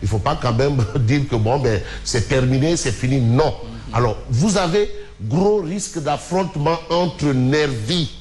il ne faut pas quand même dire que bon, ben, c'est terminé, c'est fini. Non. Alors, vous avez gros risque d'affrontement entre nervis.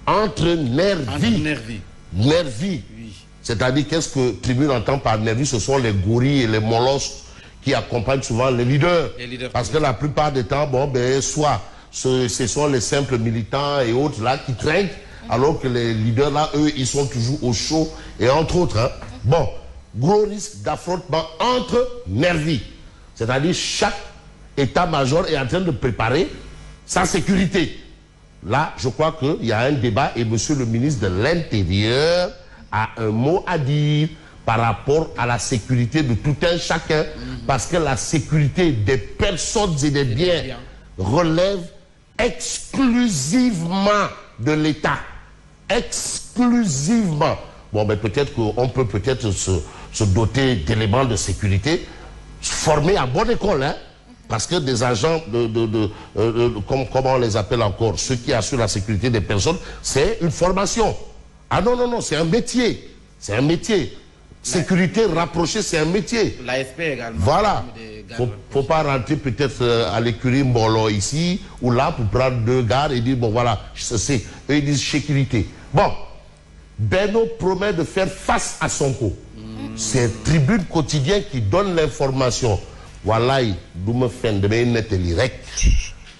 Entre nervis. Nervis. Oui. C'est-à-dire, qu'est-ce que Tribune entend par nervis? Ce sont les gorilles et les molosses qui accompagnent souvent les leaders. Parce que la plupart des temps, bon, ben, soit ce sont les simples militants et autres là qui traînent, alors que les leaders là, eux, ils sont toujours au chaud, et entre autres. Hein. Bon, gros risque d'affrontement entre nervis. C'est-à-dire, chaque état-major est en train de préparer sa sécurité. Là, je crois qu'il y a un débat et monsieur le ministre de l'Intérieur a un mot à dire par rapport à la sécurité de tout un chacun, parce que la sécurité des personnes et des biens relève exclusivement de l'État. Exclusivement. Bon, mais peut-être qu'on peut peut-être se doter d'éléments de sécurité formés à bonne école, hein, parce que des agents comment on les appelle encore, ceux qui assurent la sécurité des personnes, c'est une formation. Ah non, non, non, c'est un métier. C'est un métier. Sécurité rapprochée, c'est un métier. L'ASP également. Voilà. Faut pas rentrer peut-être à l'écurie Mbolo ici ou là pour prendre 2 gardes et dire, bon voilà, c'est. Eux ils disent sécurité. Bon, Benno promet de faire face à Sonko. C'est Tribune Quotidien qui donne l'information. Voilà, d'où me fait de direct.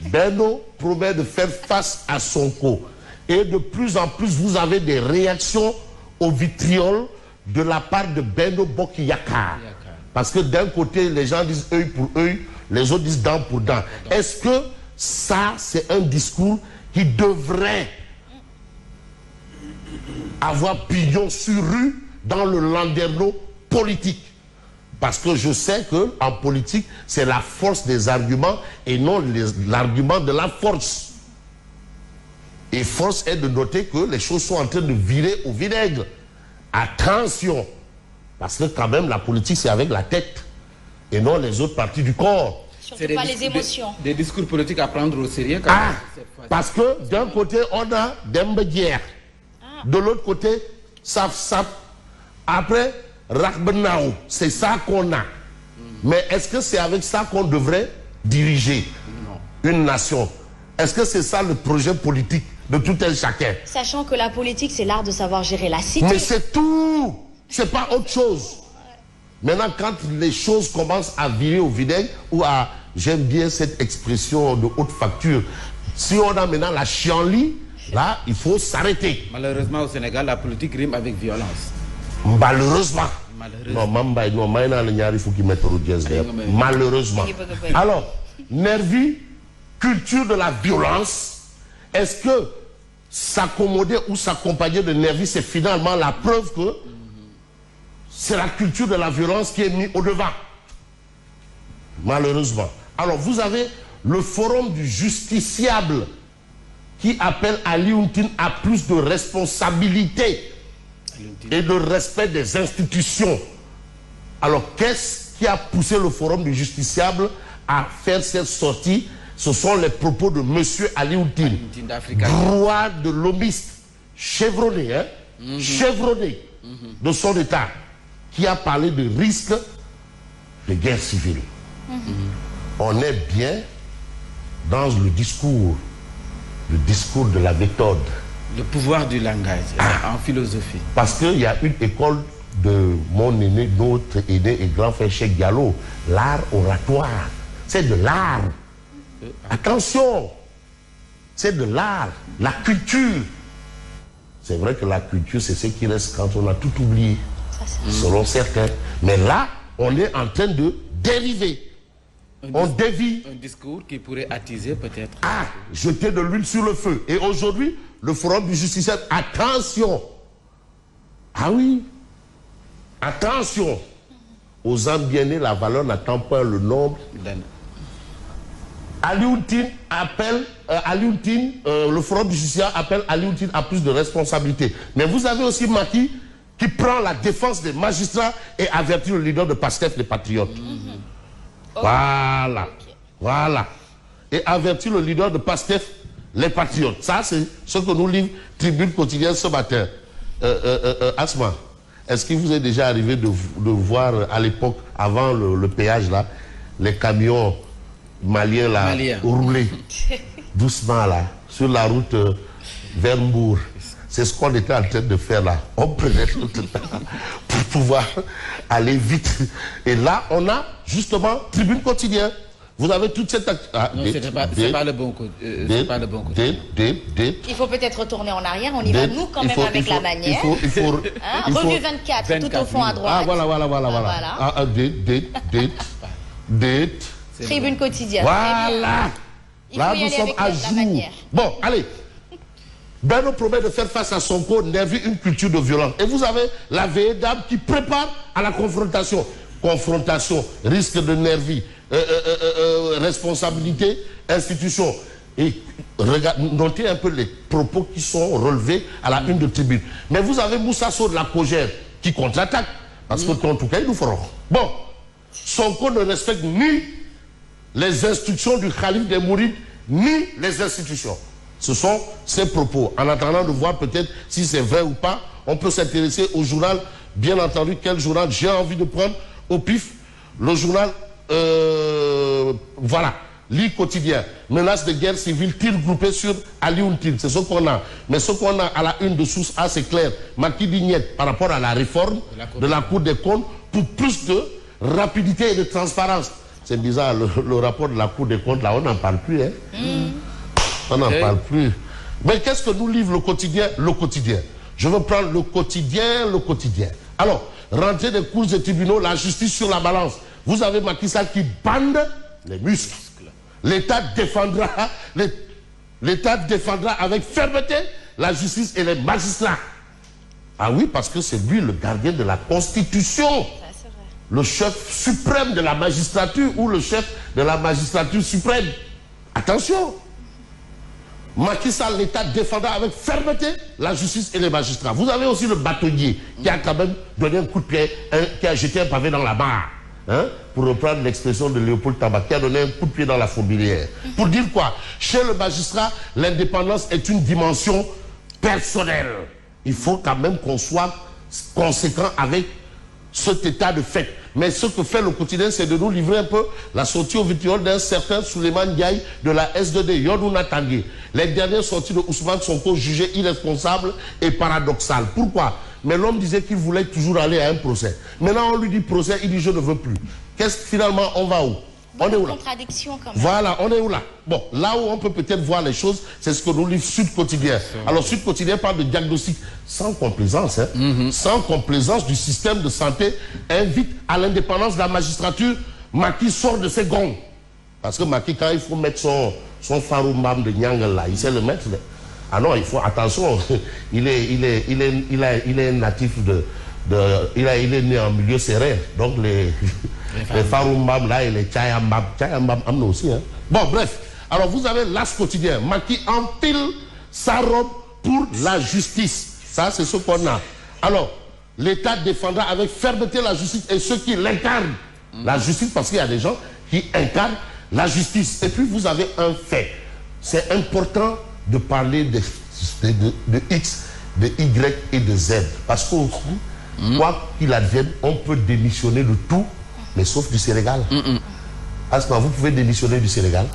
Benno promet de faire face à Sonko. Et de plus en plus, vous avez des réactions au vitriol de la part de Benno Bokk-Yakaar. Parce que d'un côté, les gens disent œil pour œil, les autres disent dent pour dent. Est-ce que ça, c'est un discours qui devrait avoir pignon sur rue dans le landerneau politique? Parce que je sais qu'en politique, c'est la force des arguments et non l'argument de la force. Et force est de noter que les choses sont en train de virer au vinaigre. Attention, parce que quand même la politique c'est avec la tête et non les autres parties du corps. Surtout pas les émotions. Des discours politiques à prendre au sérieux quand même. Parce que d'un côté on a Dembélé, de l'autre côté Saf Saf, après Rakbenao, c'est ça qu'on a. Mais est-ce que c'est avec ça qu'on devrait diriger une nation? Est-ce que c'est ça le projet politique de tout un chacun? Sachant que la politique, c'est l'art de savoir gérer la cité. Mais c'est tout. C'est pas autre chose. Maintenant, quand les choses commencent à virer au vinaigre, ou à, j'aime bien cette expression de haute facture, si on a maintenant la chienlit, là, il faut s'arrêter. Malheureusement, au Sénégal, la politique rime avec violence. Malheureusement. Malheureusement. Alors, nervi, culture de la violence, est-ce que s'accommoder ou s'accompagner de nervis, c'est finalement la preuve que c'est la culture de la violence qui est mise au devant? Malheureusement. Alors, vous avez le forum du justiciable qui appelle Ali Ountin à plus de responsabilité et de respect des institutions. Alors, qu'est-ce qui a poussé le forum du justiciable à faire cette sortie? Ce sont les propos de M. Ali Ountin, droit de l'homiste, chevronné, hein, chevronné de son État, qui a parlé de risque de guerre civile. On est bien dans le discours de la méthode. Le pouvoir du langage, en philosophie. Parce qu'il y a une école de mon aîné, notre aîné et grand frère Cheikh Diallo, l'art oratoire. C'est de l'art. Attention, c'est de l'art, la culture. C'est vrai que la culture, c'est ce qui reste quand on a tout oublié, selon certains. Mais là, on est en train de dériver. On dévie. Un discours qui pourrait attiser peut-être. Jeter de l'huile sur le feu. Et aujourd'hui, le forum du justiciable, attention. Ah oui, attention. Aux âmes bien nées, la valeur n'attend pas le nombre. Ali Ountin appelle, le forum du justiciable appelle Ali Ountin à plus de responsabilité. Mais vous avez aussi Macky qui prend la défense des magistrats et avertit le leader de PASTEF, les patriotes. Voilà. Voilà. Et avertit le leader de PASTEF, les patriotes. Ça, c'est ce que nous livre Tribune Quotidienne ce matin. Asma, est-ce qu'il vous est déjà arrivé de voir à l'époque, avant le péage là, les camions maliens là, rouler doucement là, sur la route vers Mbour? C'est ce qu'on était en train de faire là. On prenait tout le temps pour pouvoir aller vite. Et là, on a justement Tribune Quotidien. Vous avez toute cette... non, c'est pas le bon côté. Il faut peut-être retourner en arrière. On y va, nous, quand même, avec la manière. Revue 24, tout au fond à droite. Ah, voilà. Tribune Quotidien. Voilà. Là, nous sommes à jour. Bon, allez. Benno promet de faire face à Sonko, nervi une culture de violence. Et vous avez la veillée d'âme qui prépare à la confrontation. Confrontation, risque de nervi, responsabilité, institution. Et notez un peu les propos qui sont relevés à la une de Tribune. Mais vous avez Moussa Sow de la Cogère qui contre-attaque. Parce que, en tout cas, ils nous feront. Bon, Sonko ne respecte ni les instructions du Khalif des Mourides, ni les institutions. Ce sont ses propos. En attendant de voir peut-être si c'est vrai ou pas, on peut s'intéresser au journal. Bien entendu, quel journal j'ai envie de prendre au pif? Le journal, voilà, Lit Quotidien. Menace de guerre civile, tir groupé sur Alioune-Tine. C'est ce qu'on a. Mais ce qu'on a à la une de Source A, c'est clair. Macky Dignette par rapport à la réforme de la Cour des comptes pour plus de rapidité et de transparence. C'est bizarre, le rapport de la Cour des comptes, là, on n'en parle plus, hein. On n'en parle plus. Mais qu'est-ce que nous livre le quotidien? Le quotidien. Je veux prendre le quotidien. Alors, rentrée des cours et tribunaux, la justice sur la balance. Vous avez Macky Sall qui bande les muscles. L'État défendra avec fermeté la justice et les magistrats. Ah oui, parce que c'est lui le gardien de la Constitution. Le chef suprême de la magistrature ou le chef de la magistrature suprême. Attention. Macky Sall, l'État défendra avec fermeté la justice et les magistrats. Vous avez aussi le bâtonnier qui a quand même donné un coup de pied, qui a jeté un pavé dans la mare. Hein, pour reprendre l'expression de Léopold Tabat, qui a donné un coup de pied dans la fourmilière. Pour dire quoi? Chez le magistrat, l'indépendance est une dimension personnelle. Il faut quand même qu'on soit conséquent avec cet état de fait. Mais ce que fait le quotidien, c'est de nous livrer un peu la sortie au vitriol d'un certain Souleymane Ndiaye de la S2D, Yonouna Tanguy. Les dernières sorties de Ousmane Sonko jugées irresponsables et paradoxales. Pourquoi? Mais l'homme disait qu'il voulait toujours aller à un procès. Maintenant, on lui dit procès, il dit je ne veux plus. Qu'est-ce que finalement, on va où? On est où là? Contradiction quand même. Voilà, on est où là? Bon, là où on peut peut-être voir les choses, c'est ce que nous livre Sud Quotidien. Alors Sud Quotidien parle de diagnostic sans complaisance, hein, sans complaisance du système de santé, invite à l'indépendance de la magistrature. Macky sort de ses gonds. Parce que Macky, quand il faut mettre son faroumam de Nyangel là, il sait le mettre. Ah non, il faut, attention, il est natif il est né en milieu serré, donc les faroumam là et les chayambam amno aussi. Hein. Bon, bref. Alors vous avez l'As Quotidien. Macky enfile sa robe pour la justice. Ça, c'est ce qu'on a. Alors, l'État défendra avec fermeté la justice et ceux qui l'incarnent. La justice, parce qu'il y a des gens qui incarnent la justice. Et puis vous avez un fait. C'est important de parler de X, de Y et de Z. Parce que quoi qu'il advienne, on peut démissionner de tout, mais sauf du Sénégal. Asma, vous pouvez démissionner du Sénégal.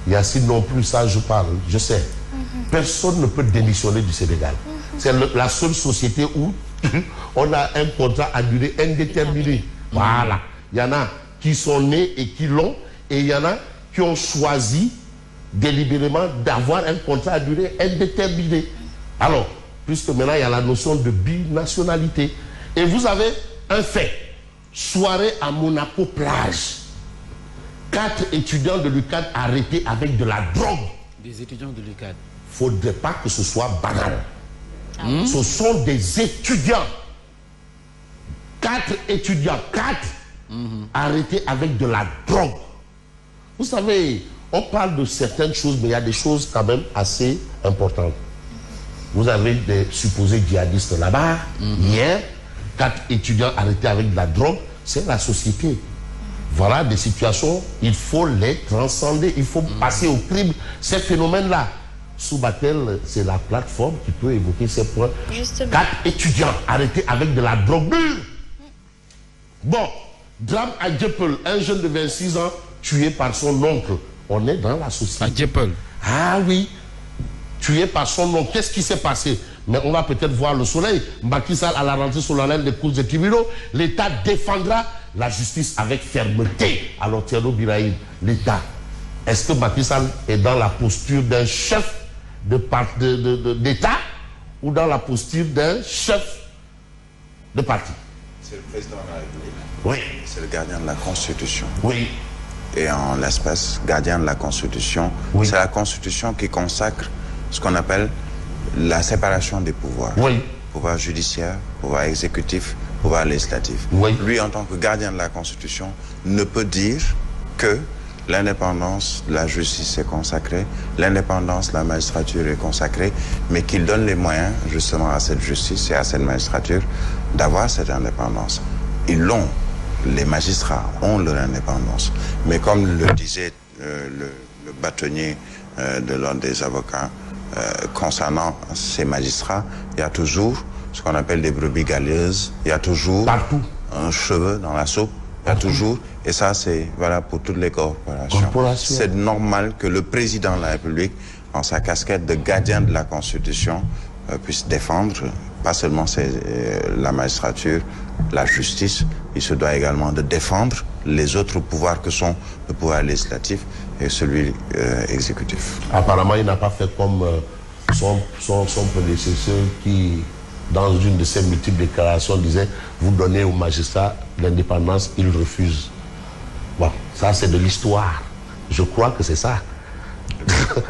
Yacine non plus, ça je parle, je sais. Personne ne peut démissionner du Sénégal. C'est la seule société où on a un contrat à durée indéterminée. Voilà. Il y en a qui sont nés et qui l'ont, et il y en a qui ont choisi délibérément d'avoir un contrat à durée indéterminée. Alors, puisque maintenant il y a la notion de binationalité. Et vous avez un fait. Soirée à Monaco plage. 4 étudiants de l'UCAD arrêtés avec de la drogue. Des étudiants de l'UCAD. Faudrait pas que ce soit banal. Ce sont des étudiants. 4 étudiants, 4 arrêtés avec de la drogue. Vous savez, on parle de certaines choses, mais il y a des choses quand même assez importantes. Vous avez des supposés djihadistes là-bas. Hier, 4 étudiants arrêtés avec de la drogue. C'est la société. Voilà des situations, il faut les transcender. Il faut passer au crime ces phénomènes-là. Soubatel, c'est la plateforme qui peut évoquer ces points. Justement. 4 étudiants arrêtés avec de la drogue dure. Bon, drame à Dieppel, un jeune de 26 ans tué par son oncle. On est dans la société. À Dieppel. Ah oui, tué par son oncle. Qu'est-ce qui s'est passé? Mais on va peut-être voir le soleil. Macky Sall à la rentrée solennelle des cours des tribunaux. L'État défendra la justice avec fermeté. Alors Thierno Birahim, l'État, est-ce que Macky Sall est dans la posture d'un chef d'État ou dans la posture d'un chef de parti? C'est le président de la République. Oui. C'est le gardien de la Constitution. Oui. Et en l'espèce, gardien de la Constitution, oui. C'est la Constitution qui consacre ce qu'on appelle la séparation des pouvoirs. Oui. Pouvoir judiciaire, pouvoir exécutif, pouvoir législatif. Oui. Lui, en tant que gardien de la Constitution, ne peut dire que l'indépendance de la justice est consacrée, l'indépendance de la magistrature est consacrée, mais qu'il donne les moyens, justement, à cette justice et à cette magistrature d'avoir cette indépendance. Ils l'ont. Les magistrats ont leur indépendance. Mais comme le disait le bâtonnier de l'ordre des avocats, concernant ces magistrats, il y a toujours ce qu'on appelle des brebis galeuses, il y a toujours partout un cheveu dans la soupe, il y a toujours, et ça c'est valable pour toutes les corporations. C'est normal que le président de la République, en sa casquette de gardien de la Constitution, puisse défendre pas seulement la magistrature, la justice, il se doit également de défendre les autres pouvoirs que sont le pouvoir législatif et celui exécutif. Apparemment, il n'a pas fait comme son prédécesseur qui, dans une de ses multiples déclarations, disait « Vous donnez aux magistrats l'indépendance, ils refusent ». Bon, ça c'est de l'histoire. Je crois que c'est ça.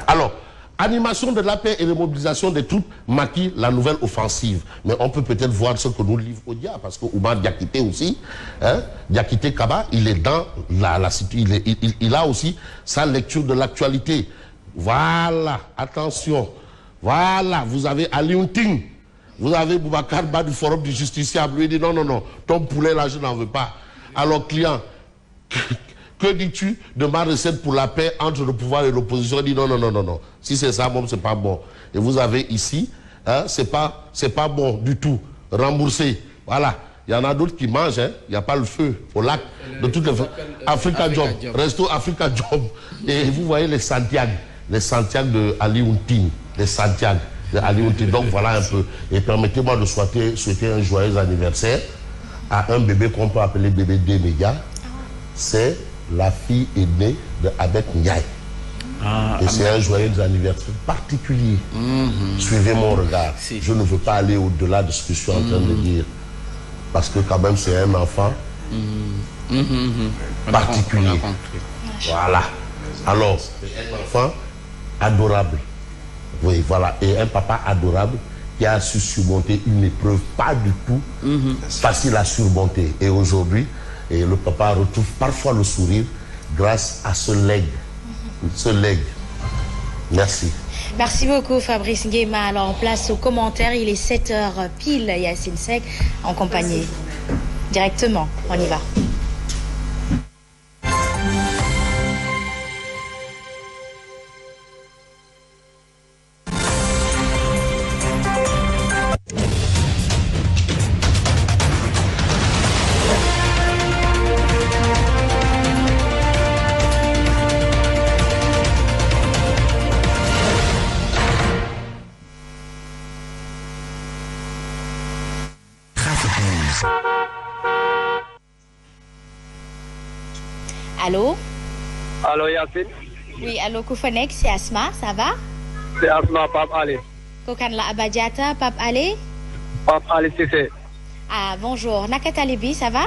Alors, animation de la paix et de mobilisation des troupes maquille la nouvelle offensive. Mais on peut peut-être voir ce que nous livre Odia, parce que Oumar Diakité aussi, hein, Diakité Kaba, il est dans il a aussi sa lecture de l'actualité. Voilà, attention. Voilà, vous avez Ali Unting, vous avez Boubacar Ba du Forum du Justiciable. Lui dit non, non, non, ton poulet là, je n'en veux pas. Alors, client, que dis-tu de ma recette pour la paix entre le pouvoir et l'opposition? Il dit non, non, non, non, non. Si c'est ça, bon, c'est pas bon. Et vous avez ici, hein, c'est pas bon du tout. Remboursé. Voilà. Il y en a d'autres qui mangent, hein. Il n'y a pas le feu au lac. De toutes les Africa Job. Resto Africa Job. Et vous voyez les Santiago de Ali Unting. Les Santiago de Ali Unting. Donc voilà un peu. Et permettez-moi de souhaiter un joyeux anniversaire à un bébé qu'on peut appeler bébé des médias. C'est la fille aînée de Abed Ndiaye. Et c'est un joyeux anniversaire particulier. Suivez mon regard. Je ne veux pas aller au-delà de ce que je suis en train de dire. Parce que quand même, c'est un enfant particulier. Voilà. Alors, un enfant adorable. Oui, voilà. Et un papa adorable qui a su surmonter une épreuve pas du tout facile à surmonter. Et aujourd'hui, et le papa retrouve parfois le sourire grâce à ce legs. Ce legs. Merci. Merci beaucoup Fabrice Nguema. Alors on place aux commentaires, il est 7h pile, Yacine Seck en compagnie. Directement, on y va. Allô? Allô Yacine? Oui, allô Koufanek, c'est Asma, ça va? C'est Asma, Pape Ali. Kokan la Abadiata, Pape Ali? Pape Ali Cissé. Ah, bonjour. Nakat Alibi, ça va?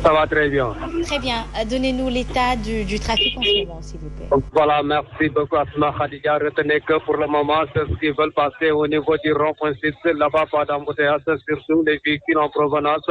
Ça va très bien. Très bien. Donnez-nous l'état du trafic en ce moment, s'il vous plaît. Donc, voilà, merci beaucoup Asma Khadija. Retenez que pour le moment, ceux qui veulent passer au niveau du rond-point 6, là-bas, pas d'embouteillage, surtout les véhicules en provenance